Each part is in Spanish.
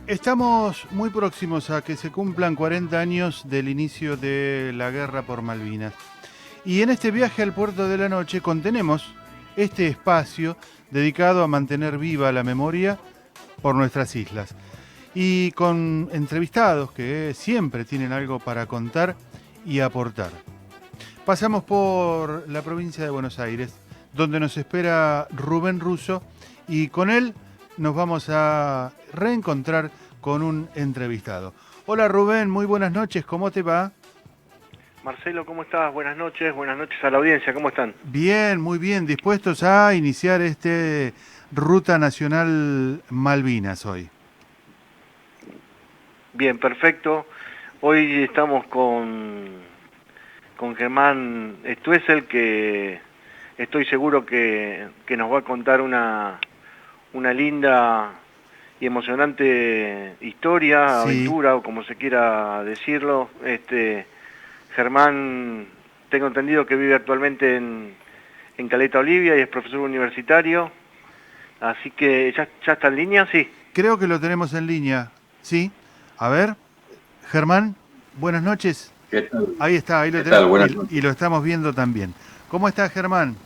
Estamos muy próximos a que se cumplan 40 años del inicio de la guerra por Malvinas. Y en este viaje al puerto de la noche contenemos este espacio dedicado a mantener viva la memoria por nuestras islas. Y con entrevistados que siempre tienen algo para contar y aportar. Pasamos por la provincia de Buenos Aires, donde nos espera Rubén Russo, y con él nos vamos a reencontrar con un entrevistado. Hola Rubén, muy buenas noches, ¿cómo te va? Marcelo, ¿cómo estás? Buenas noches a la audiencia, ¿cómo están? Bien, muy bien, dispuestos a iniciar Ruta Nacional Malvinas hoy. Bien, perfecto. Hoy estamos con Germán Stuessel, que estoy seguro que nos va a contar una linda y emocionante historia, Sí, aventura, o como se quiera decirlo. Germán, tengo entendido que vive actualmente en Caleta Olivia y es profesor universitario, así que ya está en línea, sí. creo que lo tenemos en línea. Sí, a ver, Germán, buenas noches. ¿Qué tal? Ahí está, ahí lo ¿Qué tal? tenemos Buenas y noches. lo estamos viendo también. ¿Cómo está Germán?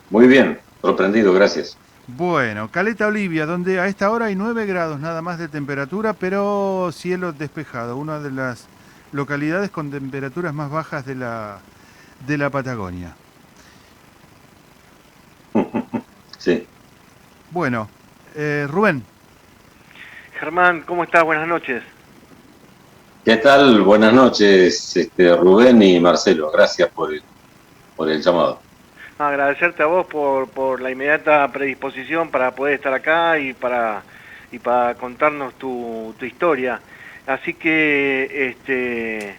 Muy bien, sorprendido, gracias. Bueno, Caleta Olivia, donde a esta hora hay 9 grados nada más de temperatura, pero cielo despejado, una de las localidades con temperaturas más bajas de la Patagonia. Sí. Bueno, Rubén, Germán, ¿cómo estás? Buenas noches. ¿Qué tal? Buenas noches, Rubén y Marcelo. Gracias por el llamado. Agradecerte a vos por la inmediata predisposición para poder estar acá y para contarnos tu historia. Así que,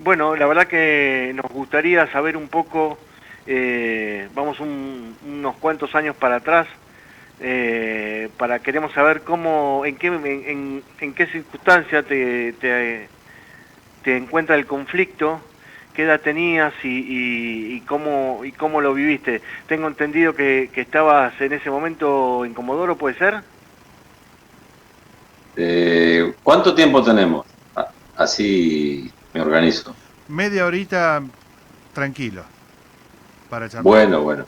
bueno, la verdad que nos gustaría saber un poco, vamos unos cuantos años para atrás, queremos saber cómo, en qué circunstancia te encuentra el conflicto, qué edad tenías y cómo lo viviste. Tengo entendido que estabas en ese momento en Comodoro, ¿puede ser? ¿Cuánto tiempo tenemos? Así me organizo. media horita tranquilo para charlar. Bueno.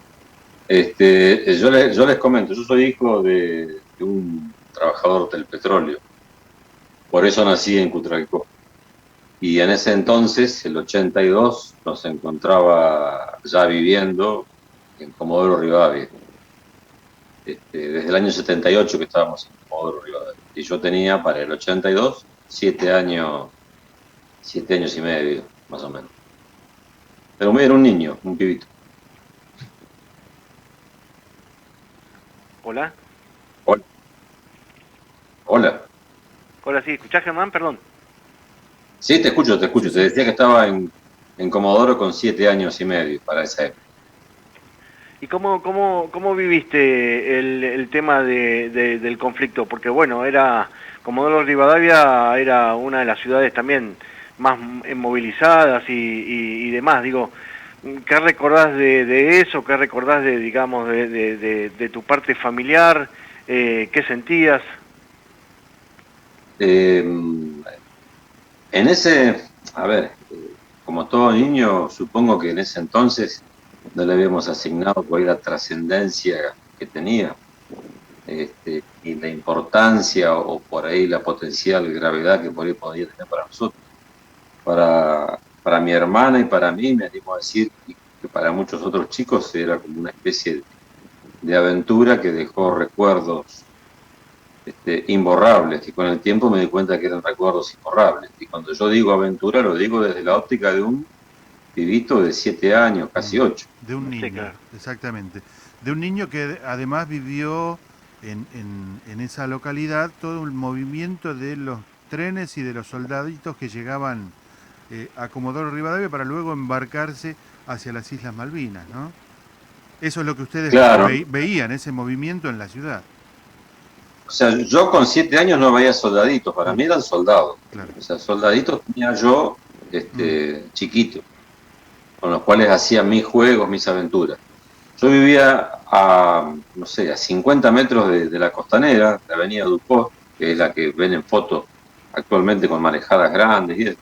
Yo les comento, yo soy hijo de un trabajador del petróleo. Por eso nací en Cutralcó. Y en ese entonces, el 82, nos encontraba ya viviendo en Comodoro Rivadavia. Desde el año 78 que estábamos en Comodoro Rivadavia. Y yo tenía para el 82 siete años y medio, más o menos. Pero muy era un niño, un pibito. Hola. Hola. Hola. Hola, sí, ¿escuchás, Germán? Perdón. Sí, te escucho, te Sí, escucho. Te sí. decía que estaba en Comodoro con 7 años y medio para esa época. ¿Y cómo viviste el tema del conflicto? Porque bueno, Comodoro Rivadavia era una de las ciudades también más movilizadas y demás. Digo, ¿qué recordás de eso? ¿Qué recordás digamos, de tu parte familiar? ¿Qué sentías? Eh, a ver, como todo niño, supongo que en ese entonces no le habíamos asignado por ahí la trascendencia que tenía, y la importancia o por ahí la potencial gravedad que por ahí podía tener para nosotros. Para mi hermana y para mí, me animo a decir, y que para muchos otros chicos era como una especie de aventura que dejó recuerdos imborrables, y con el tiempo me di cuenta que eran recuerdos imborrables. Y cuando yo digo aventura, lo digo desde la óptica de un pibito de 7 años, casi 8. De un Sí, niño, claro. exactamente. De un niño que además vivió en esa localidad todo el movimiento de los trenes y de los soldaditos que llegaban a Comodoro Rivadavia para luego embarcarse hacia las Islas Malvinas, ¿no? Eso es lo que ustedes Claro, veían, ese movimiento en la ciudad. o sea, yo con 7 años no veía soldaditos, para Mm, mí eran soldados. claro. O sea, soldaditos tenía yo, Mm, chiquito, con los cuales hacía mis juegos, mis aventuras. Yo vivía a, no sé, a 50 metros de la costanera, de Avenida Dupont, que es la que ven en fotos actualmente con marejadas grandes y eso.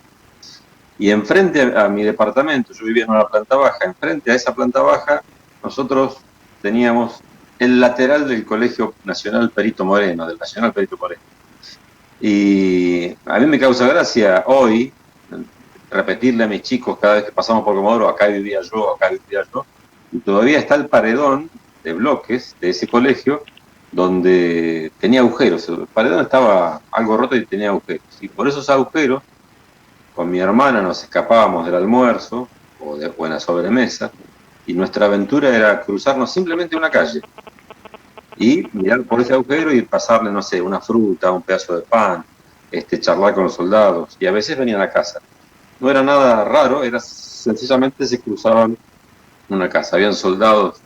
Y enfrente a mi departamento, yo vivía en una planta baja, enfrente a esa planta baja, nosotros teníamos el lateral del Colegio Nacional Perito Moreno, del Nacional Perito Moreno. Y a mí me causa gracia hoy repetirle a mis chicos cada vez que pasamos por Comodoro, acá vivía yo, y todavía está el paredón de bloques de ese colegio donde tenía agujeros. El paredón estaba algo roto y tenía agujeros. Y por esos agujeros, con mi hermana nos escapábamos del almuerzo o de buena sobremesa, y nuestra aventura era cruzarnos simplemente una calle y mirar por ese agujero y pasarle, no sé, una fruta, un pedazo de pan, charlar con los soldados, y a veces venían a casa. No era nada raro, era sencillamente se cruzaban una casa. Habían soldados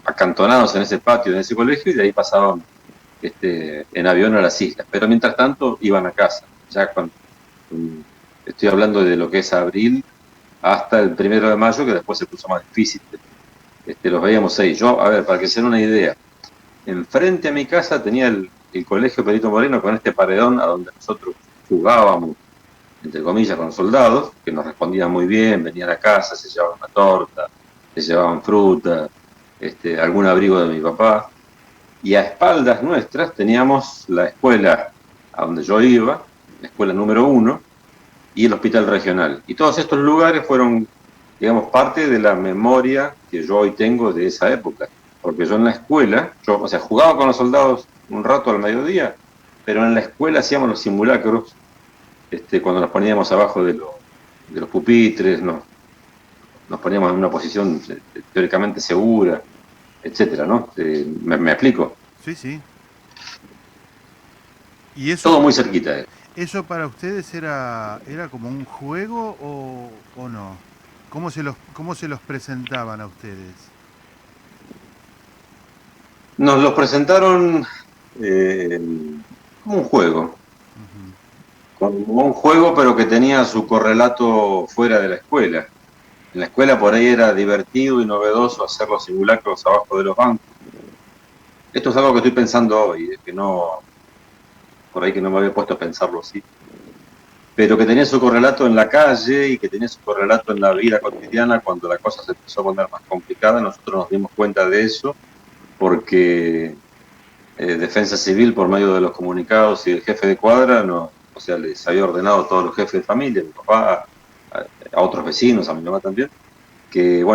acantonados en ese patio, en ese colegio, y de ahí pasaban en avión a las islas. Pero mientras tanto iban a casa. Ya estoy hablando de lo que es abril hasta el 1 de mayo, que después se puso más difícil. Los veíamos ahí. Yo, a ver, para que se den una idea, enfrente a mi casa tenía el Colegio Perito Moreno con este paredón a donde nosotros jugábamos, entre comillas, con los soldados, que nos respondían muy bien, venían a casa, se llevaban una torta, se llevaban fruta, algún abrigo de mi papá, y a espaldas nuestras teníamos la escuela a donde yo iba, la escuela número 1, y el hospital regional. Y todos estos lugares fueron, digamos, parte de la memoria que yo hoy tengo de esa época, porque yo en la escuela, o sea, jugaba con los soldados un rato al mediodía, pero en la escuela hacíamos los simulacros, cuando nos poníamos abajo de los pupitres, nos poníamos en una posición teóricamente segura, etcétera, ¿no? ¿Me explico? Sí, sí. ¿Y eso, todo muy cerquita. eso para ustedes era como un juego o no? ¿Cómo se los presentaban a ustedes? Nos los presentaron como un juego. Como un juego, pero que tenía su correlato fuera de la escuela. En la escuela por ahí era divertido y novedoso hacer los simulacros abajo de los bancos. Esto es algo que estoy pensando hoy, que no, por ahí que no me había puesto a pensarlo así. Pero que tenía su correlato en la calle y que tenía su correlato en la vida cotidiana. Cuando la cosa se empezó a poner más complicada, nosotros nos dimos cuenta de eso porque Defensa Civil, por medio de los comunicados y el jefe de cuadra, les había ordenado a todos los jefes de familia, a mi papá, a otros vecinos, a mi mamá también, que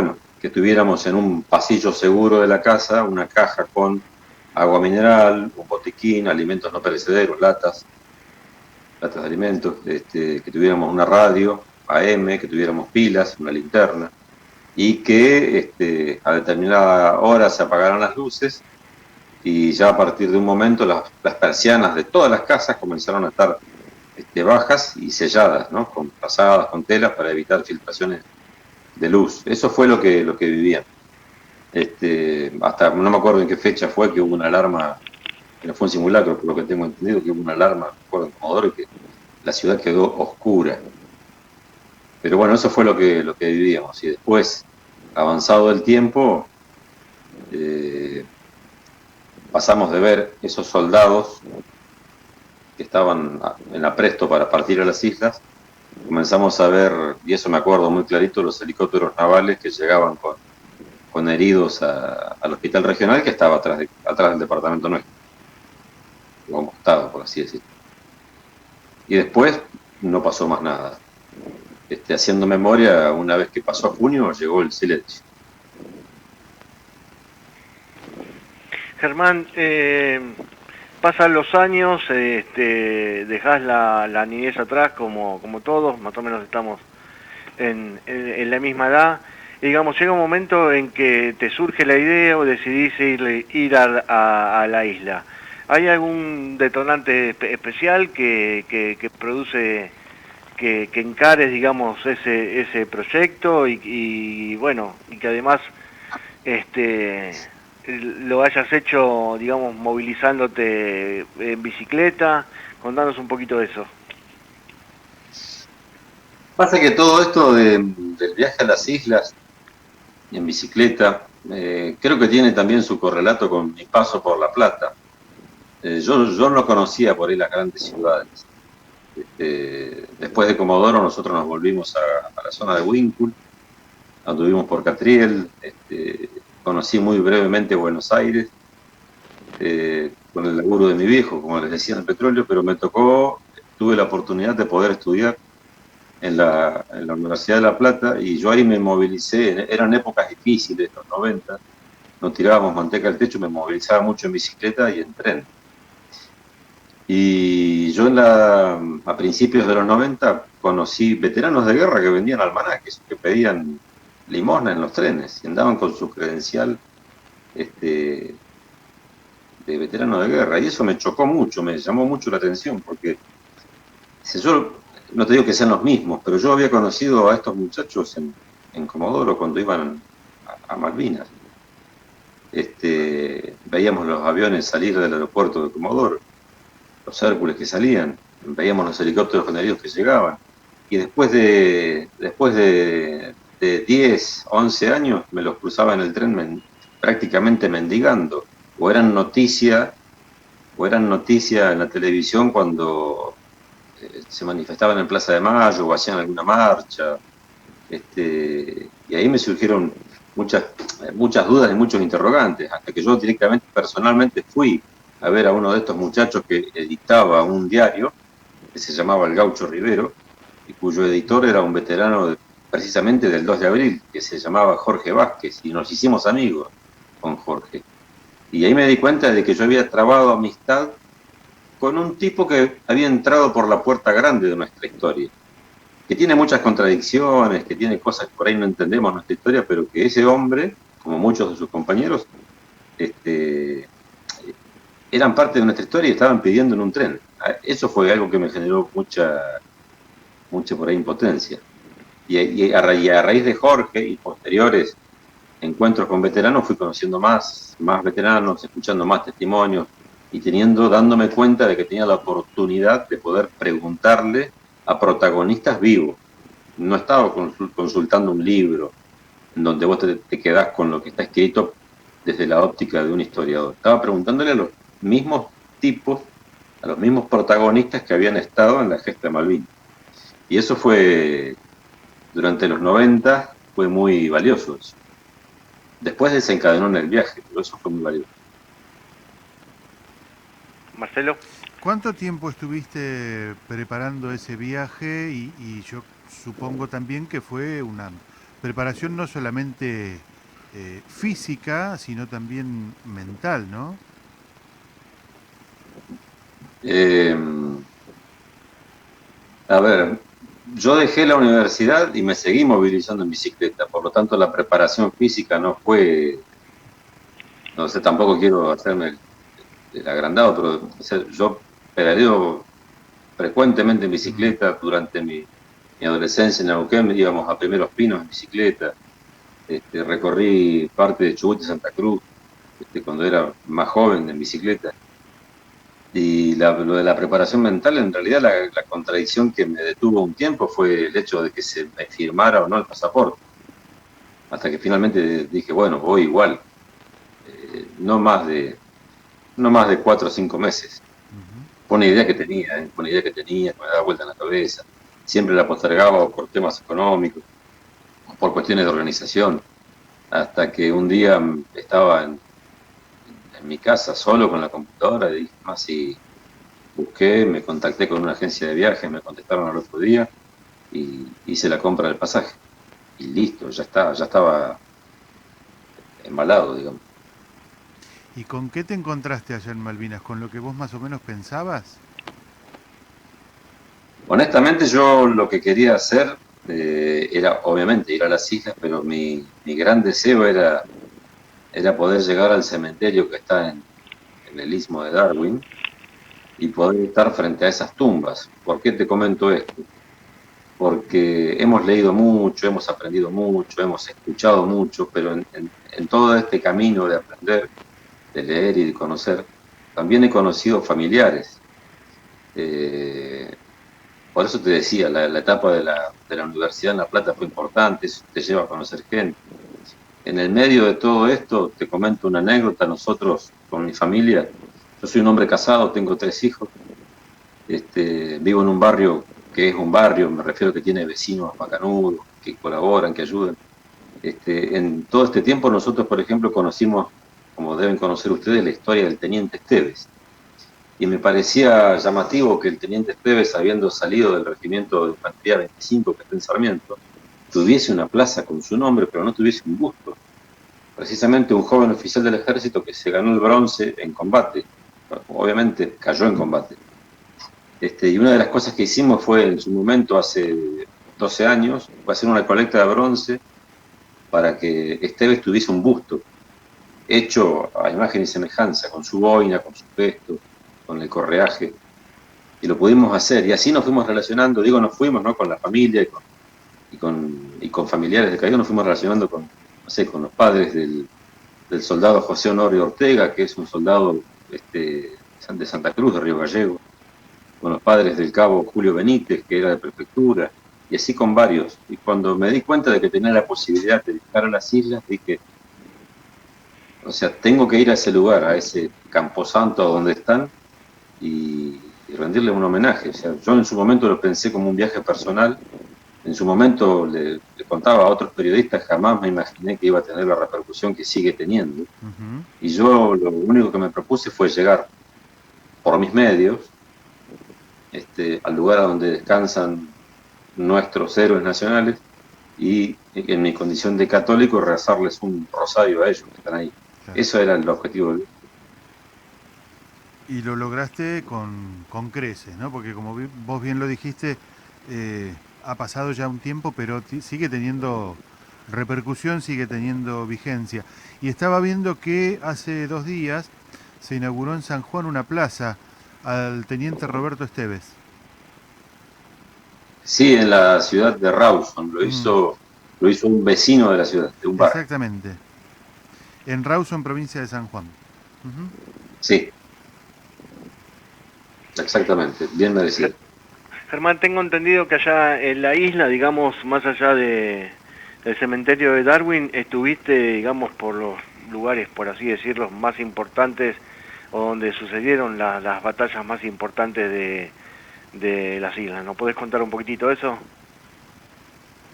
tuviéramos en un pasillo seguro de la casa una caja con agua mineral, un botiquín, alimentos no perecederos, latas de alimentos, que tuviéramos una radio AM, que tuviéramos pilas, una linterna, y que a determinada hora se apagaran las luces, y ya a partir de un momento las persianas de todas las casas comenzaron a estar bajas y selladas, ¿no? Pasadas con telas para evitar filtraciones de luz. Eso fue lo que vivían. Hasta no me acuerdo en qué fecha fue que hubo una alarma, que no fue un simulacro, por lo que tengo entendido, que hubo una alarma, me acuerdo, en Comodoro, que la ciudad quedó oscura. Pero bueno, eso fue lo que vivíamos. Y después, avanzado el tiempo, pasamos de ver esos soldados que estaban en apresto para partir a las islas, comenzamos a ver, y eso me acuerdo muy clarito, los helicópteros navales que llegaban con heridos al hospital regional, que estaba atrás del departamento nuestro, como estaba, por así decirlo. Y después no pasó más nada. Haciendo memoria, una vez que pasó junio, llegó el silencio. Germán, pasan los años, dejás la niñez atrás como todos, más o menos estamos en la misma edad. Y digamos, llega un momento en que te surge la idea o decidís ir a la isla. ¿Hay algún detonante especial que produce que encares, digamos, ese proyecto y bueno, y que además lo hayas hecho, digamos, movilizándote en bicicleta? Contanos un poquito de eso. Pasa que todo esto del viaje a las islas en bicicleta, creo que tiene también su correlato con mi paso por La Plata. Yo no conocía por ahí las grandes ciudades. Después de Comodoro nosotros nos volvimos a la zona de Winkle, anduvimos por Catriel, conocí muy brevemente Buenos Aires, con el laburo de mi viejo, como les decía, en el petróleo, pero tuve la oportunidad de poder estudiar en la Universidad de La Plata, y yo ahí me movilicé. Eran épocas difíciles, los 90, no tirábamos manteca al techo, me movilizaba mucho en bicicleta y en tren. Y yo a principios de los 90 conocí veteranos de guerra que vendían almanaques, que pedían limosna en los trenes, y andaban con su credencial de veterano de guerra, y eso me chocó mucho, me llamó mucho la atención, porque si yo no te digo que sean los mismos, pero yo había conocido a estos muchachos en Comodoro cuando iban a Malvinas. Veíamos los aviones salir del aeropuerto de Comodoro, los Hércules que salían, veíamos los helicópteros canarios que llegaban, y después de 10, 11 años me los cruzaba en el tren prácticamente mendigando, o eran noticia en la televisión cuando se manifestaban en Plaza de Mayo o hacían alguna marcha, y ahí me surgieron muchas dudas y muchos interrogantes, hasta que yo directamente, personalmente, fui a ver a uno de estos muchachos que editaba un diario que se llamaba El Gaucho Rivero, y cuyo editor era un veterano precisamente del 2 de abril, que se llamaba Jorge Vázquez, y nos hicimos amigos con Jorge. Y ahí me di cuenta de que yo había trabado amistad con un tipo que había entrado por la puerta grande de nuestra historia, que tiene muchas contradicciones, que tiene cosas que por ahí no entendemos en nuestra historia, pero que ese hombre, como muchos de sus compañeros, eran parte de nuestra historia y estaban pidiendo en un tren. Eso fue algo que me generó mucha por ahí impotencia. Y a raíz de Jorge y posteriores encuentros con veteranos, fui conociendo más veteranos, escuchando más testimonios y dándome cuenta de que tenía la oportunidad de poder preguntarle a protagonistas vivos. No estaba consultando un libro en donde vos te quedás con lo que está escrito desde la óptica de un historiador. Estaba preguntándole a los mismos tipos, a los mismos protagonistas que habían estado en la gesta de Malvinas. Y eso fue, durante los 90, fue muy valioso eso. Después desencadenó en el viaje, pero eso fue muy valioso. Marcelo. ¿Cuánto tiempo estuviste preparando ese viaje? Y yo supongo también que fue una preparación no solamente física, sino también mental, ¿no? A ver, yo dejé la universidad y me seguí movilizando en bicicleta, por lo tanto la preparación física no fue, no sé, tampoco quiero hacerme el agrandado, pero o sea, yo pedaleo frecuentemente en bicicleta. Durante mi adolescencia en Neuquén íbamos a Primeros Pinos en bicicleta, recorrí parte de Chubut y Santa Cruz cuando era más joven en bicicleta. Y lo de la preparación mental, en realidad la contradicción que me detuvo un tiempo fue el hecho de que se me firmara o no el pasaporte. Hasta que finalmente dije, bueno, voy igual. No más de 4 o 5 meses. Fue una idea que tenía, que me daba vuelta en la cabeza. Siempre la postergaba por temas económicos, por cuestiones de organización. Hasta que un día estaba en mi casa solo con la computadora y así busqué, me contacté con una agencia de viajes, me contestaron al otro día y hice la compra del pasaje. Y listo, ya estaba embalado, digamos. ¿Y con qué te encontraste allá en Malvinas? ¿Con lo que vos más o menos pensabas? Honestamente, yo lo que quería hacer era, obviamente, ir a las islas, pero mi gran deseo era poder llegar al cementerio que está en el Istmo de Darwin y poder estar frente a esas tumbas. ¿Por qué te comento esto? Porque hemos leído mucho, hemos aprendido mucho, hemos escuchado mucho, pero en todo este camino de aprender, de leer y de conocer, también he conocido familiares. Por eso te decía, la etapa de la Universidad en La Plata fue importante, eso te lleva a conocer gente. En el medio de todo esto, te comento una anécdota. Nosotros, con mi familia, Yo soy un hombre casado, tengo 3 hijos, vivo en un barrio que es un barrio, me refiero que tiene vecinos bacanudos, que colaboran, que ayudan. En todo este tiempo nosotros, por ejemplo, conocimos, como deben conocer ustedes, la historia del teniente Esteves. Y me parecía llamativo que el teniente Esteves, habiendo salido del regimiento de infantería 25, que está en Sarmiento, tuviese una plaza con su nombre, pero no tuviese un busto. Precisamente un joven oficial del ejército que se ganó el bronce en combate. Obviamente cayó en combate. Y una de las cosas que hicimos fue, en su momento, hace 12 años, fue hacer una colecta de bronce para que Esteves tuviese un busto, hecho a imagen y semejanza, con su boina, con su pesto, con el correaje, y lo pudimos hacer, y así nos fuimos relacionando, digo, nos fuimos, ¿no?, con la familia y con familiares de caído, nos fuimos relacionando con, no sé, con los padres del soldado José Honorio Ortega, que es un soldado de Santa Cruz, de Río Gallego, con los padres del cabo Julio Benítez, que era de prefectura, y así con varios. Y cuando me di cuenta de que tenía la posibilidad de viajar a las islas, dije, o sea, tengo que ir a ese lugar, a ese camposanto donde están, y rendirle un homenaje. O sea, yo en su momento lo pensé como un viaje personal, en su momento le contaba a otros periodistas, jamás me imaginé que iba a tener la repercusión que sigue teniendo. Y yo lo único que me propuse fue llegar por mis medios al lugar a donde descansan nuestros héroes nacionales y en mi condición de católico rezarles un rosario a ellos que están ahí. Claro. Eso era el objetivo del viaje. Y lo lograste con creces, ¿no? Porque como vos bien lo dijiste, ha pasado ya un tiempo, pero sigue teniendo repercusión, sigue teniendo vigencia. Y estaba viendo que hace 2 días se inauguró en San Juan una plaza al teniente Roberto Esteves. Sí, en la ciudad de Rawson, lo hizo un vecino de la ciudad, de un barrio. Exactamente. En Rawson, provincia de San Juan. Sí. Exactamente, bien merecido. Germán, tengo entendido que allá en la isla, digamos, más allá del cementerio de Darwin, estuviste, digamos, por los lugares, por así decirlo, más importantes o donde sucedieron las batallas más importantes de las islas. ¿No podés contar un poquitito de eso?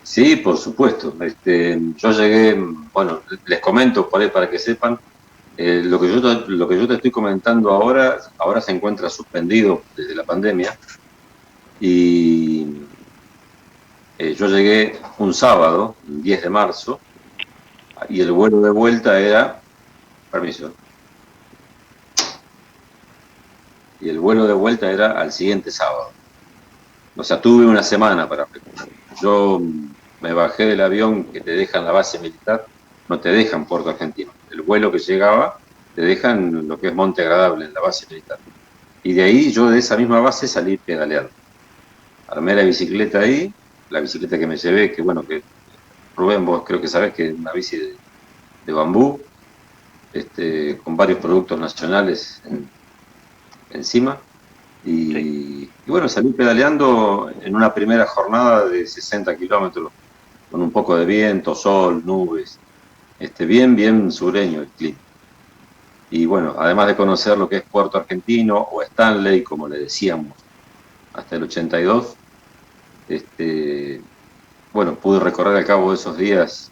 Sí, por supuesto. Yo llegué, bueno, les comento por ahí para que sepan, lo que yo te estoy comentando ahora se encuentra suspendido desde la pandemia, y yo llegué un sábado, el 10 de marzo, y el vuelo de vuelta era, permiso, y el vuelo de vuelta era al siguiente sábado. O sea, tuve una semana para preparar. Yo me bajé del avión que te deja en la base militar, no te deja en Puerto Argentino. El vuelo que llegaba te deja en lo que es Monte Agradable, en la base militar. Y de ahí yo de esa misma base salí pedaleando. Armé la bicicleta ahí, la bicicleta que me llevé, que bueno, que Rubén, vos creo que sabés que es una bici de bambú, con varios productos nacionales encima. Y bueno, salí pedaleando en una primera jornada de 60 kilómetros, con un poco de viento, sol, nubes, bien sureño el clima. Y bueno, además de conocer lo que es Puerto Argentino, o Stanley, como le decíamos, hasta el 82, bueno, pude recorrer al cabo de esos días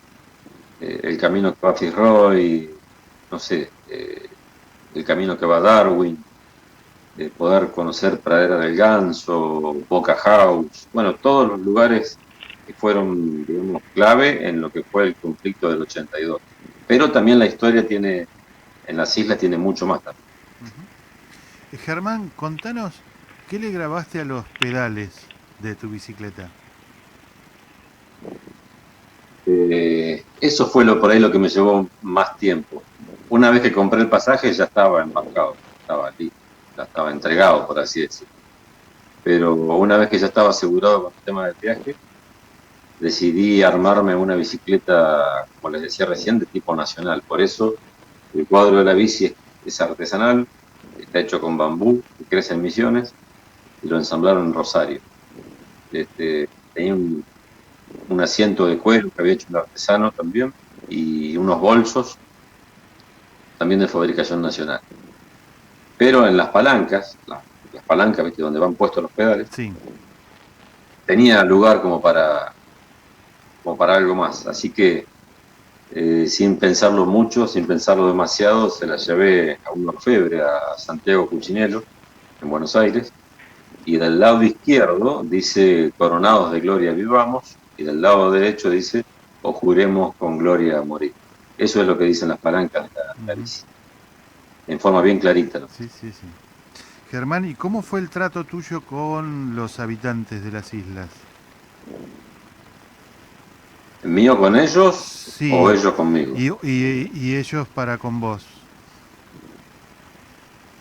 el camino que va a Fitzroy, no sé, el camino que va a Darwin, poder conocer Pradera del Ganso, Boca House, bueno, todos los lugares que fueron, digamos, clave en lo que fue el conflicto del 82. Pero también la historia tiene, en las islas tiene mucho más también. Germán, contanos, ¿qué le grabaste a los pedales de tu bicicleta? Eso fue por ahí lo que me llevó más tiempo. Una vez que compré el pasaje ya estaba embarcado, estaba listo, ya estaba entregado, por así decirlo. Pero una vez que ya estaba asegurado con el tema del viaje, decidí armarme una bicicleta, como les decía recién, de tipo nacional. Por eso el cuadro de la bici es artesanal, está hecho con bambú, que crece en Misiones, y lo ensamblaron en Rosario. Tenía un asiento de cuero que había hecho un artesano también, y unos bolsos también de fabricación nacional. pero en las palancas, las palancas, ¿viste? Donde van puestos los pedales, Sí. tenía lugar como para algo más. Así que, sin pensarlo mucho, sin pensarlo demasiado, se la llevé a un orfebre, a Santiago Cuchinelo, en Buenos Aires, y del lado izquierdo dice coronados de gloria vivamos, y del lado derecho dice o juremos con gloria morir. Eso es lo que dicen las palancas de la Ujú. bici, en forma bien clarita, ¿no? Sí, sí, sí. Germán, ¿y cómo fue el trato tuyo con los habitantes de las islas? ¿Mío con ellos o Sí, ellos conmigo? y ellos para con vos.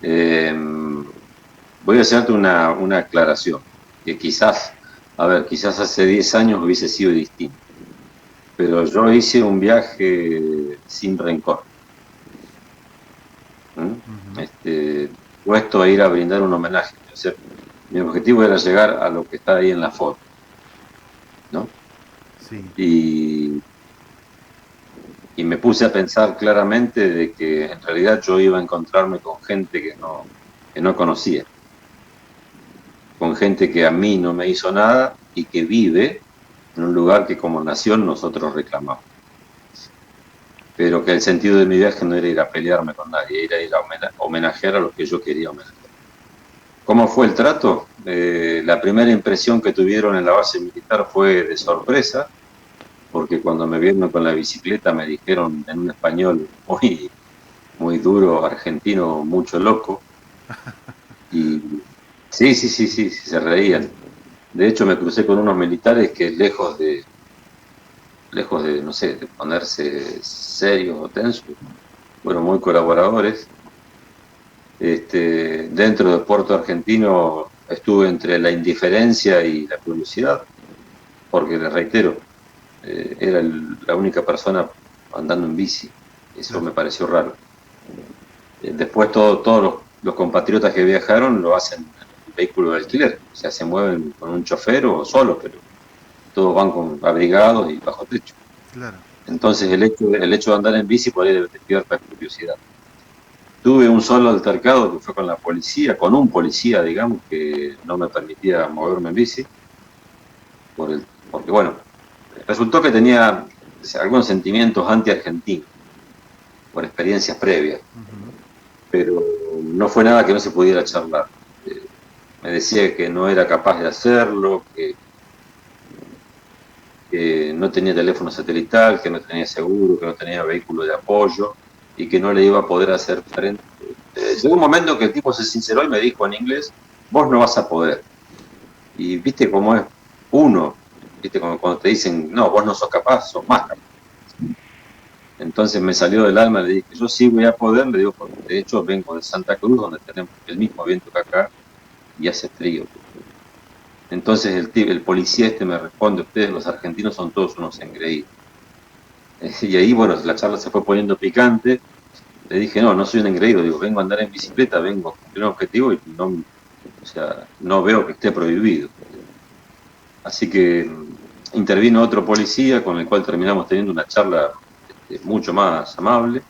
Eh, Voy a hacerte una aclaración, que quizás, a ver, quizás hace 10 años hubiese sido distinto, pero yo hice un viaje sin rencor. ¿M? Ujú. Puesto a ir a brindar un homenaje. O sea, mi objetivo era llegar a lo que está ahí en la foto, ¿no? Sí, Y, y me puse a pensar claramente de que en realidad yo iba a encontrarme con gente que no conocía, con gente que a mí no me hizo nada y que vive en un lugar que como nación nosotros reclamamos. Pero que el sentido de mi viaje no era ir a pelearme con nadie, era ir a homenajear a los que yo quería homenajear. ¿Cómo fue el trato? La primera impresión que tuvieron en la base militar fue de sorpresa, porque cuando me vieron con la bicicleta me dijeron en un español muy duro, argentino, mucho loco, y sí, sí, sí, sí, sí, se reían. De hecho, me crucé con unos militares que lejos de, no sé, de ponerse serios o tensos, fueron muy colaboradores. Dentro de Puerto Argentino estuve entre la indiferencia y la curiosidad, porque les reitero, era la única persona andando en bici. Eso claro. me pareció raro. Después todos los compatriotas que viajaron lo hacen en vehículo de alquiler, o sea, se mueven con un chofer o solos, pero todos van con abrigados y bajo techo. Claro. Entonces el hecho de andar en bici por ahí despierta curiosidad. Tuve un solo altercado que fue con la policía, con un policía, digamos, que no me permitía moverme en bici, porque bueno, resultó que tenía, o sea, algunos sentimientos anti-argentinos, por experiencias previas, Ujú. pero no fue nada que no se pudiera charlar. Eh, Me decía que no era capaz de hacerlo, que no tenía teléfono satelital, que no tenía seguro, que no tenía vehículo de apoyo y que no le iba a poder hacer frente. Llegó un momento que el tipo se sinceró y me dijo en inglés, vos no vas a poder. Y viste cómo es uno, viste como cuando te dicen, no, vos no sos capaz, sos más capaz. Entonces me salió del alma, le dije, yo sí voy a poder, le digo, porque de hecho vengo de Santa Cruz, donde tenemos el mismo viento que acá y hace frío. Entonces el policía me responde, ustedes los argentinos son todos unos engreídos. Y ahí, bueno, la charla se fue poniendo picante. Le dije, no, no soy un engreído, digo, vengo a andar en bicicleta, vengo a cumplir un objetivo y no, o sea, no veo que esté prohibido. Así que intervino otro policía con el cual terminamos teniendo una charla mucho más amable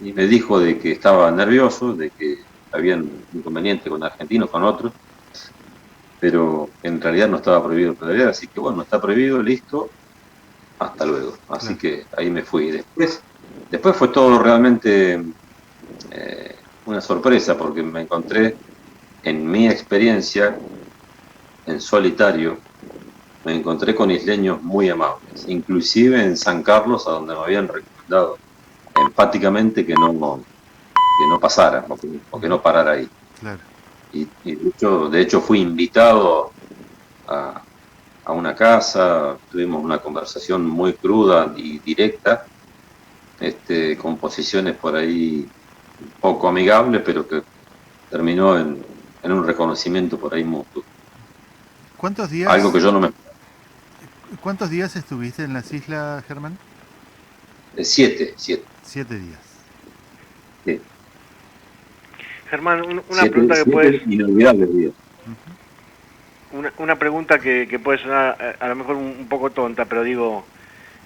y me dijo de que estaba nervioso, de que habían inconvenientes con argentinos, con otros, pero en realidad no estaba prohibido pedalear, así que bueno, está prohibido, listo, hasta luego. Así Claro. que ahí me fui. Después fue todo realmente una sorpresa porque me encontré en mi experiencia en solitario, me encontré con isleños muy amables, inclusive en San Carlos, a donde me habían recomendado empáticamente que no pasara o que Ujú. no parara ahí. Claro. Y de hecho fui invitado a, a una casa, tuvimos una conversación muy cruda y directa, con posiciones por ahí poco amigables, pero que terminó en un reconocimiento por ahí mutuo. ¿Cuántos Algo días, que yo no me... cuántos días estuviste en las islas, Germán? Siete, 7 días. sí. Germán, una pregunta que puedes, Siete inolvidables días. Ujú. una pregunta que puede sonar a lo mejor un poco tonta, pero digo,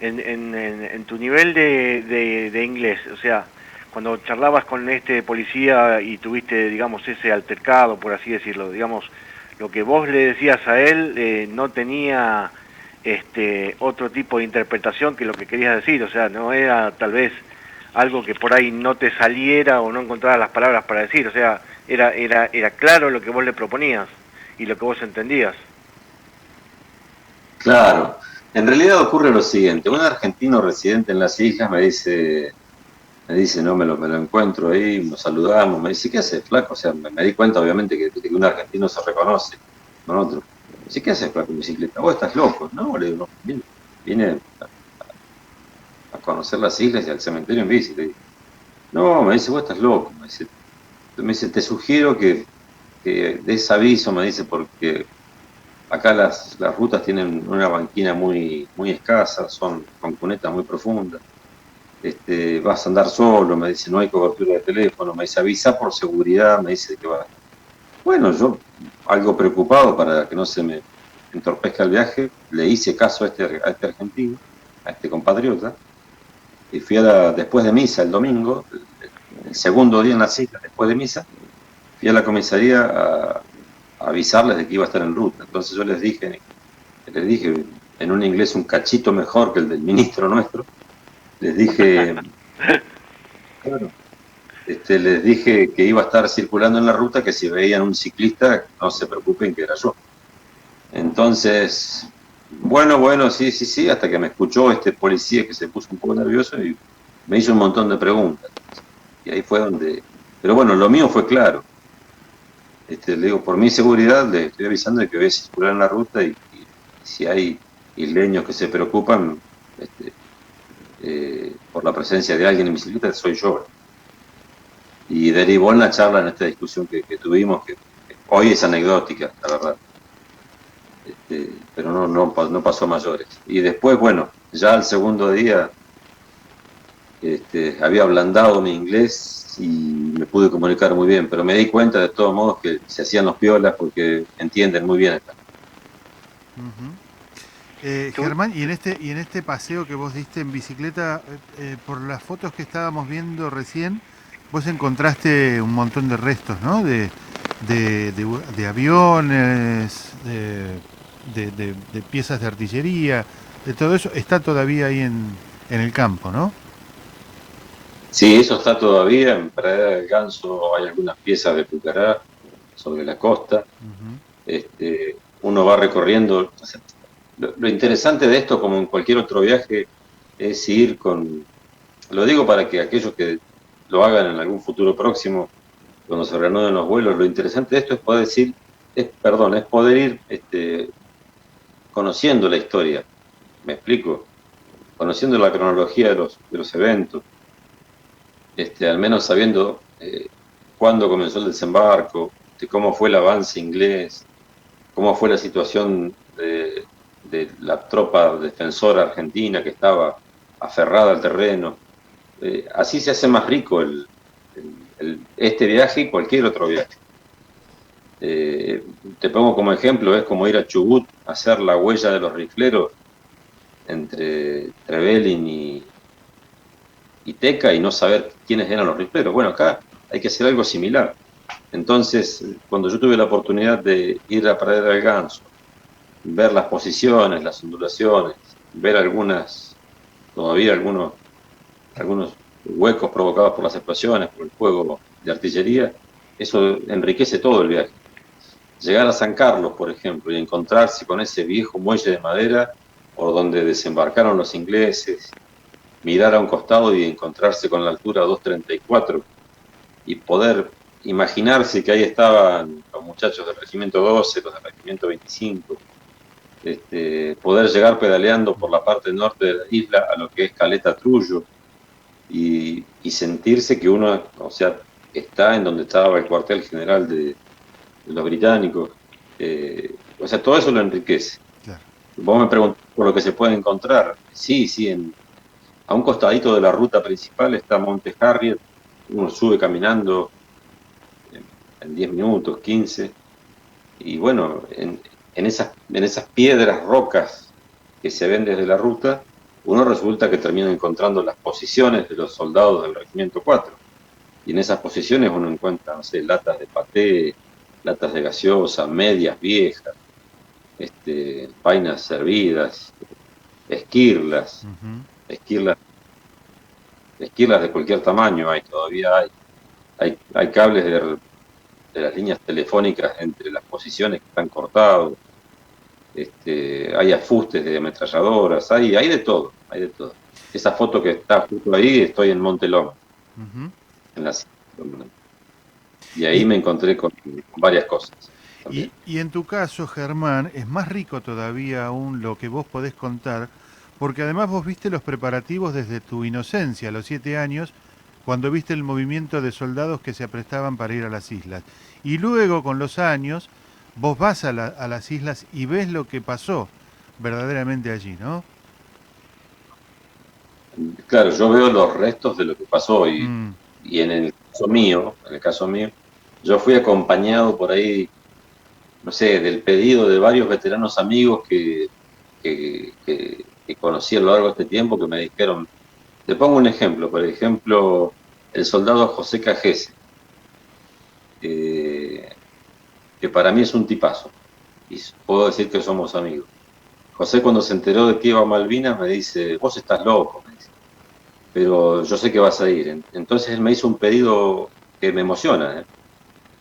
en tu nivel de inglés, o sea, cuando charlabas con este policía y tuviste, digamos, ese altercado, por así decirlo, digamos, lo que vos le decías a él no tenía otro tipo de interpretación que lo que querías decir, o sea, no era tal vez algo que por ahí no te saliera o no encontrabas las palabras para decir, o sea, era claro lo que vos le proponías y lo que vos entendías. Claro, en realidad ocurre lo siguiente, un argentino residente en las islas me dice, no, me lo encuentro ahí, nos saludamos, me dice, ¿qué haces, flaco? O sea, me di cuenta obviamente que un argentino se reconoce con otro. Dice, ¿qué haces, flaco, en bicicleta? Vos estás loco. No, le digo, no, vine a conocer las islas y al cementerio en bici. Le digo, no, me dice, vos estás loco. Me dice, te sugiero que des aviso, me dice, porque acá las rutas tienen una banquina muy, muy escasa, son con cunetas muy profundas. Vas a andar solo, me dice, no hay cobertura de teléfono, me dice, avisa por seguridad, me dice que va. Bueno, yo, algo preocupado para que no se me entorpezca el viaje, le hice caso a este argentino, a este compatriota, y fui después de misa el domingo, el segundo día en la cita, después de misa, fui a la comisaría a avisarles de que iba a estar en ruta. Entonces yo les dije en un inglés un cachito mejor que el del ministro nuestro, les dije, claro, les dije que iba a estar circulando en la ruta, que si veían un ciclista, no se preocupen que era yo. Entonces, bueno, sí, hasta que me escuchó este policía que se puso un poco nervioso y me hizo un montón de preguntas. Y ahí fue donde... Pero bueno, lo mío fue claro. Le digo, por mi seguridad, le estoy avisando de que voy a circular en la ruta y si hay isleños que se preocupan por la presencia de alguien en bicicleta, soy yo. Y derivó en la charla, en esta discusión que tuvimos, que hoy es anecdótica, la verdad. Pero no pasó a mayores. Y después, bueno, ya al segundo día había ablandado mi inglés y me pude comunicar muy bien, pero me di cuenta de todos modos que se hacían los piolas porque entienden muy bien esta. Germán, y en este paseo que vos diste en bicicleta, por las fotos que estábamos viendo recién, vos encontraste un montón de restos, ¿no? De aviones, de piezas de artillería, de todo eso, está todavía ahí en el campo, ¿no? Sí, eso está todavía. En Pradera del Ganso hay algunas piezas de Pucará sobre la costa. Uno va recorriendo. Lo interesante de esto, como en cualquier otro viaje, es ir con... Lo digo para que aquellos que lo hagan en algún futuro próximo, cuando se reanuden los vuelos, lo interesante de esto es poder es poder ir conociendo la historia. ¿Me explico? Conociendo la cronología de los eventos. Al menos sabiendo cuándo comenzó el desembarco, cómo fue el avance inglés, cómo fue la situación de la tropa defensora argentina que estaba aferrada al terreno. Así se hace más rico este viaje y cualquier otro viaje. Te pongo como ejemplo, es como ir a Chubut a hacer la huella de los rifleros entre Trevelin y Teca y no saber quiénes eran los rifleros. Bueno, acá hay que hacer algo similar. Entonces, cuando yo tuve la oportunidad de ir a Pradera del Ganso, ver las posiciones, las ondulaciones, ver todavía algunos huecos provocados por las explosiones, por el fuego de artillería, eso enriquece todo el viaje. Llegar a San Carlos, por ejemplo, y encontrarse con ese viejo muelle de madera por donde desembarcaron los ingleses, mirar a un costado y encontrarse con la altura 234 y poder imaginarse que ahí estaban los muchachos del Regimiento 12, los del Regimiento 25, poder llegar pedaleando por la parte norte de la isla a lo que es Caleta Trullo y sentirse que uno, o sea, está en donde estaba el cuartel general de los británicos. O sea, todo eso lo enriquece. Claro. Vos me preguntás por lo que se puede encontrar. Sí, a un costadito de la ruta principal está Monte Harriet, uno sube caminando en 10 minutos, 15, y bueno, en esas piedras, rocas que se ven desde la ruta, uno resulta que termina encontrando las posiciones de los soldados del Regimiento 4. Y en esas posiciones uno encuentra, no sé, latas de paté, latas de gaseosa, medias viejas, vainas servidas, esquirlas, Ujú. esquirlas, esquirlas de cualquier tamaño hay, todavía hay cables de las líneas telefónicas entre las posiciones que están cortados, hay afustes de ametralladoras, hay de todo, hay de todo. Esa foto que está justo ahí, estoy en Montelón, Ujú. en la y ahí Y, me encontré con varias cosas también. y en tu caso, Germán, es más rico todavía aún lo que vos podés contar, porque además vos viste los preparativos desde tu inocencia, a los 7 años, cuando viste el movimiento de soldados que se aprestaban para ir a las islas. Y luego, con los años, vos vas a las islas y ves lo que pasó verdaderamente allí, ¿no? Claro, yo veo los restos de lo que pasó Mm, y en el caso mío, yo fui acompañado por ahí, no sé, del pedido de varios veteranos amigos que conocí a lo largo de este tiempo que me dijeron, te pongo un ejemplo, por ejemplo, el soldado José Cajese, eh, que para mí es un tipazo, y puedo decir que somos amigos. José cuando se enteró de que iba a Malvinas me dice, vos estás loco, me dice, pero yo sé que vas a ir. Entonces él me hizo un pedido que me emociona.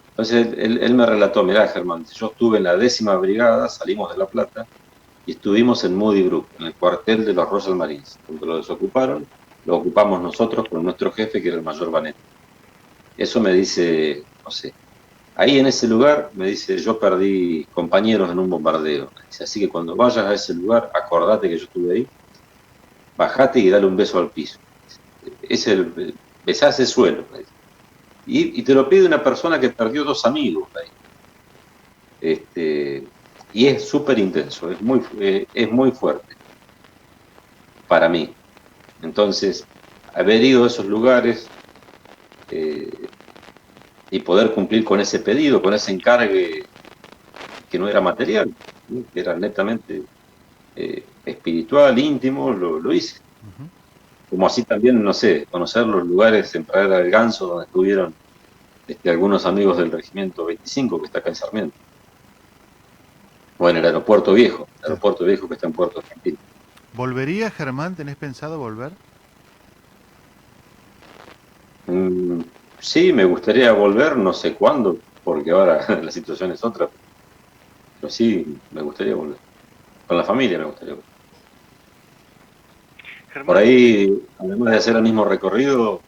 Entonces él me relató, mirá Germán, yo estuve en la 10ª brigada, salimos de La Plata y estuvimos en Moody Brook, en el cuartel de los Royal Marines. Cuando lo desocuparon, lo ocupamos nosotros con nuestro jefe, que era el mayor Banetti. Eso me dice, no sé, ahí en ese lugar, me dice, yo perdí compañeros en un bombardeo. Me dice, así que cuando vayas a ese lugar, acordate que yo estuve ahí, bajate y dale un beso al piso. Besá ese suelo. Me dice. Y te lo pide una persona que perdió dos amigos ahí. Y es súper intenso, es muy fuerte para mí. Entonces, haber ido a esos lugares eh, y poder cumplir con ese pedido, con ese encargue que no era material, ¿sí? Que era netamente espiritual, íntimo, lo hice. ujú. Como así también, no sé, conocer los lugares en Pradera del Ganso donde estuvieron algunos amigos del Regimiento 25 que está acá en Sarmiento. O en el Claro. aeropuerto viejo que está en Puerto Argentino. ¿Volvería, Germán? ¿Tenés pensado volver? Mm, sí, me gustaría volver, no sé cuándo, porque ahora la situación es otra, pero sí, me gustaría volver. Con la familia me gustaría volver. Por Germán, ahí, además de hacer el mismo recorrido,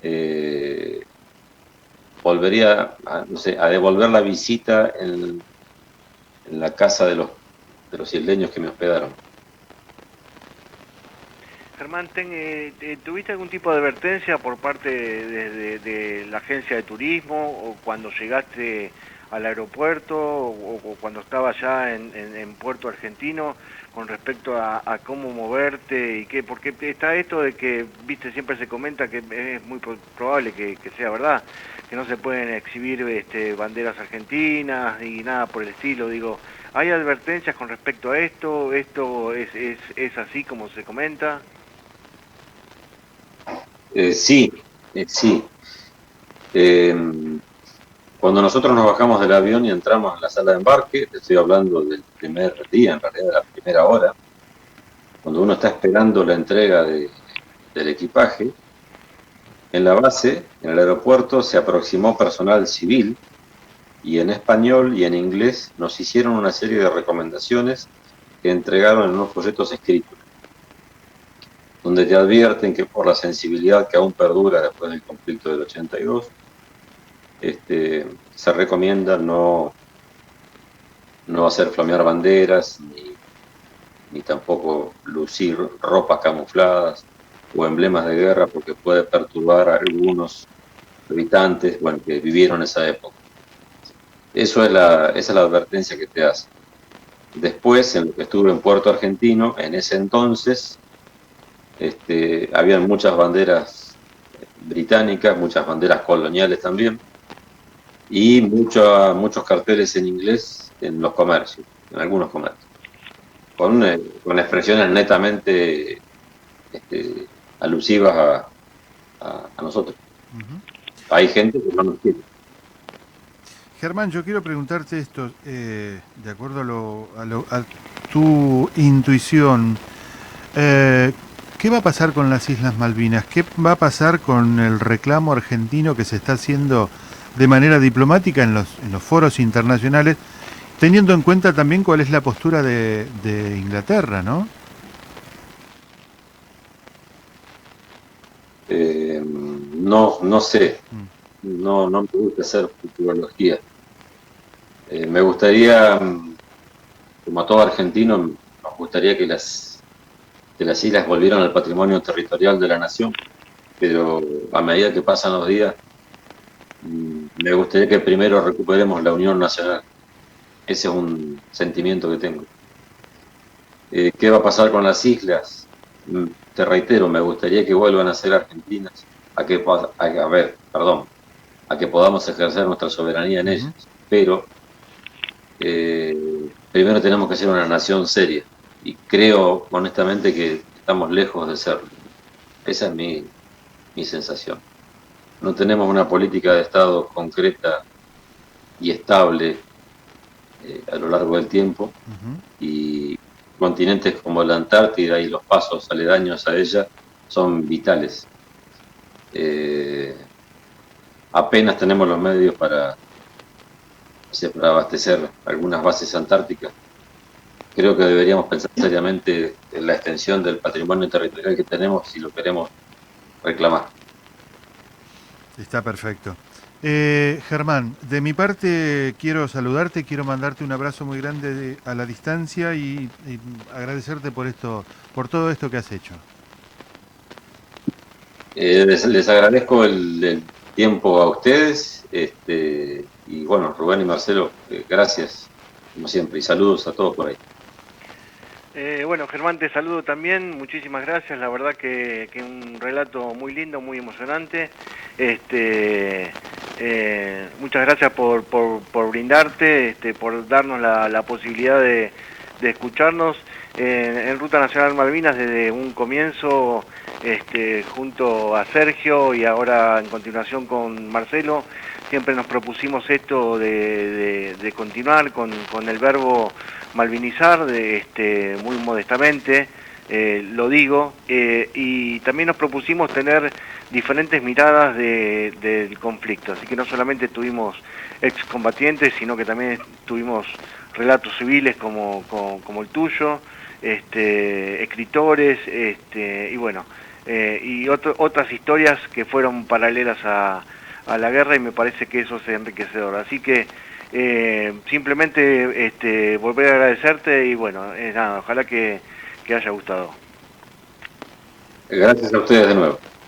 eh, volvería a, no sé, a devolver la visita en la casa de los isleños que me hospedaron. Germán, ¿tuviste algún tipo de advertencia por parte de la agencia de turismo o cuando llegaste al aeropuerto o cuando estabas ya en Puerto Argentino con respecto a cómo moverte y qué? Porque está esto de que, viste, siempre se comenta que es muy probable que sea verdad, que no se pueden exhibir banderas argentinas y nada por el estilo, digo. ¿Hay advertencias con respecto a esto? ¿Esto es así como se comenta? Sí, sí. Eh, Cuando nosotros nos bajamos del avión y entramos en la sala de embarque, te estoy hablando del primer día, en realidad de la primera hora, cuando uno está esperando la entrega del equipaje, en la base, en el aeropuerto, se aproximó personal civil y en español y en inglés nos hicieron una serie de recomendaciones que entregaron en unos folletos escritos, donde te advierten que por la sensibilidad que aún perdura después del conflicto del 82, se recomienda no hacer flamear banderas ni tampoco lucir ropas camufladas o emblemas de guerra porque puede perturbar a algunos habitantes, bueno, que vivieron esa época. Esa es la advertencia que te hace. Después, en lo que estuve en Puerto Argentino, en ese entonces, habían muchas banderas británicas, muchas banderas coloniales también, y muchos carteles en inglés en los comercios, en algunos comercios, con expresiones netamente alusivas a nosotros. Ujú. hay gente que no nos quiere. Germán, yo quiero preguntarte esto, de acuerdo a tu intuición, eh, ¿qué va a pasar con las Islas Malvinas? ¿Qué va a pasar con el reclamo argentino que se está haciendo de manera diplomática en los foros internacionales, teniendo en cuenta también cuál es la postura de Inglaterra, ¿no? No, no sé, Mm. no me gusta hacer futurología. Me gustaría, como a todo argentino, nos gustaría que las islas volvieran al patrimonio territorial de la nación, pero a medida que pasan los días, me gustaría que primero recuperemos la unión nacional. Ese es un sentimiento que tengo. ¿Qué va a pasar con las islas? Te reitero, me gustaría que vuelvan a ser argentinas, a ver, perdón, a que podamos ejercer nuestra soberanía en Ujú. ellas, pero primero tenemos que ser una nación seria y creo honestamente que estamos lejos de serlo. Esa es mi sensación. No tenemos una política de Estado concreta y estable a lo largo del tiempo Ujú. y continentes como la Antártida y los pasos aledaños a ella son vitales. Eh, Apenas tenemos los medios para abastecer algunas bases antárticas. Creo que deberíamos pensar seriamente en la extensión del patrimonio territorial que tenemos si lo queremos reclamar. Está perfecto. Germán, de mi parte quiero saludarte, quiero mandarte un abrazo muy grande a la distancia y agradecerte por esto, por todo esto que has hecho. Les agradezco el tiempo a ustedes, y bueno, Rubén y Marcelo, gracias, como siempre, y saludos a todos por ahí. Bueno, Germán, te saludo también, muchísimas gracias, la verdad que un relato muy lindo, muy emocionante. Muchas gracias por brindarte, por darnos la posibilidad de escucharnos en Ruta Nacional Malvinas desde un comienzo, junto a Sergio y ahora en continuación con Marcelo. Siempre nos propusimos esto de continuar con el verbo malvinizar, muy modestamente, lo digo, y también nos propusimos tener diferentes miradas del conflicto, así que no solamente tuvimos excombatientes, sino que también tuvimos relatos civiles como el tuyo, escritores, y bueno, y otras historias que fueron paralelas a la guerra, y me parece que eso es enriquecedor. Así que simplemente volver a agradecerte y bueno, nada, ojalá que haya gustado. Gracias a ustedes de nuevo.